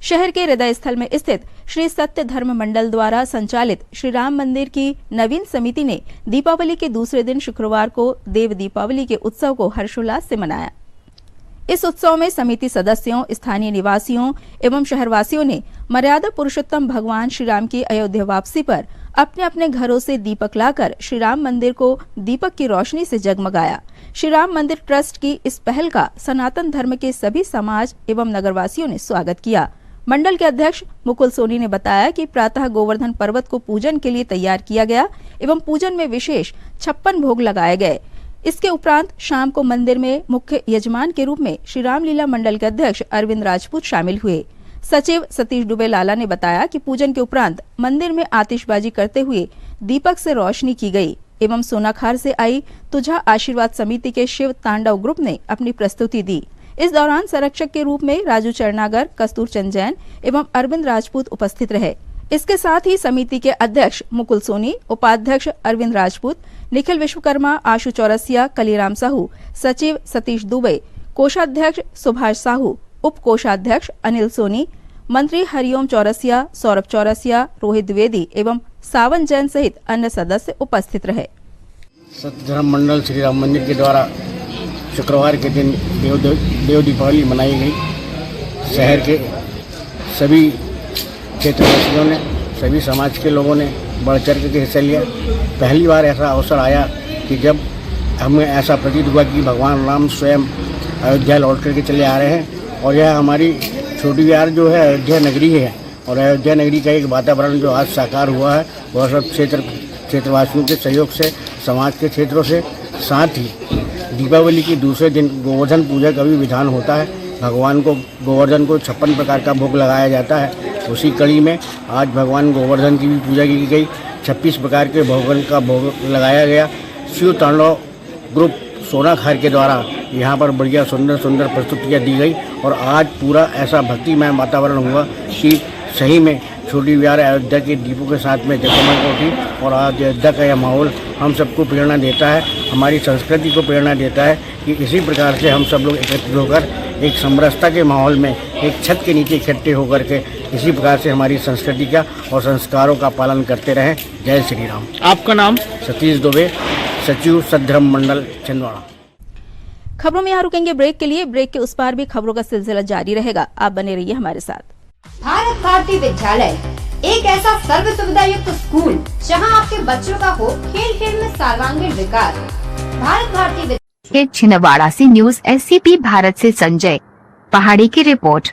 शहर के हृदय स्थल में स्थित श्री सत्य धर्म मंडल द्वारा संचालित श्री राम मंदिर की नवीन समिति ने दीपावली के दूसरे दिन शुक्रवार को देव दीपावली के उत्सव को हर्षोल्लास से मनाया। इस उत्सव में समिति सदस्यों, स्थानीय निवासियों एवं शहरवासियों ने मर्यादा पुरुषोत्तम भगवान श्री राम की अयोध्या वापसी पर अपने अपने घरों से दीपक लाकर श्री राम मंदिर को दीपक की रोशनी से जगमगाया। श्री राम मंदिर ट्रस्ट की इस पहल का सनातन धर्म के सभी समाज एवं नगरवासियों ने स्वागत किया। मंडल के अध्यक्ष मुकुल सोनी ने बताया कि प्रातः गोवर्धन पर्वत को पूजन के लिए तैयार किया गया एवं पूजन में विशेष 56 भोग लगाए गए। इसके उपरांत शाम को मंदिर में मुख्य यजमान के रूप में श्री रामलीला मंडल के अध्यक्ष अरविंद राजपूत शामिल हुए। सचिव सतीश दुबे लाला ने बताया कि पूजन के उपरांत मंदिर में आतिशबाजी करते हुए दीपक से रोशनी की गई एवं सोनाखार से आई तुझा आशीर्वाद समिति के शिव तांडव ग्रुप ने अपनी प्रस्तुति दी। इस दौरान संरक्षक के रूप में राजू चरनागर, कस्तूर चंद जैन एवं अरविंद राजपूत उपस्थित रहे। इसके साथ ही समिति के अध्यक्ष मुकुल सोनी, उपाध्यक्ष अरविंद राजपूत, निखिल विश्वकर्मा, आशु चौरसिया, कलीराम साहू, सचिव सतीश दुबे, कोषाध्यक्ष सुभाष साहू, उप कोषाध्यक्ष अनिल सोनी, मंत्री हरिओम चौरसिया, सौरभ चौरसिया, रोहित द्विवेदी एवं सावन जैन सहित अन्य सदस्य उपस्थित रहे। सत्य धर्म मंडल श्री राम मंदिर के द्वारा शुक्रवार के दिन देव दीपावली मनाई गई। शहर के सभी क्षेत्रवासियों ने, सभी समाज के लोगों ने बढ़ चढ़ के हिस्सा लिया। पहली बार ऐसा अवसर आया कि जब हमें ऐसा प्रतीत हुआ कि भगवान राम स्वयं अयोध्या लौट करके चले आ रहे हैं और यह हमारी छोटी बिहार जो है अयोध्या नगरी है और अयोध्या नगरी का एक वातावरण जो आज साकार हुआ है वह सब क्षेत्रवासियों के सहयोग से, समाज के क्षेत्रों से, साथ ही दीपावली के दूसरे दिन गोवर्धन पूजा का भी विधान होता है। भगवान को गोवर्धन को 56 प्रकार का भोग लगाया जाता है। उसी कड़ी में आज भगवान गोवर्धन की भी पूजा की गई। 26 प्रकार के भोगन का भोग लगाया गया। शिव तांडव ग्रुप सोनाखार के द्वारा यहाँ पर बढ़िया सुंदर सुंदर प्रस्तुतियाँ दी गई और आज पूरा ऐसा भक्तिमय वातावरण हुआ कि सही में छोटी बिहार अयोध्या के दीपों के साथ में जगमग उठी और आज अयोध्या का यह माहौल हम सबको प्रेरणा देता है, हमारी संस्कृति को प्रेरणा देता है कि इसी प्रकार से हम सब लोग एकत्रित होकर एक समरसता के माहौल में एक छत के नीचे इकट्ठे होकर के इसी प्रकार से हमारी संस्कृति का और संस्कारों का पालन करते रहें। जय श्री राम। आपका नाम? सतीश दुबे, सचिव सत्य धर्म मंडल छिंदवाड़ा। खबरों में यहाँ रुकेंगे ब्रेक के लिए। ब्रेक के उस पार भी खबरों का सिलसिला जारी रहेगा। आप बने रहिए हमारे साथ। भारत भारती विद्यालय एक ऐसा सर्व सुविधा युक्त स्कूल जहां आपके बच्चों का हो खेल खेल में सर्वांगीण विकास। भारत भारती छिंदवाड़ा से न्यूज SCP भारत से संजय पहाड़ी की रिपोर्ट।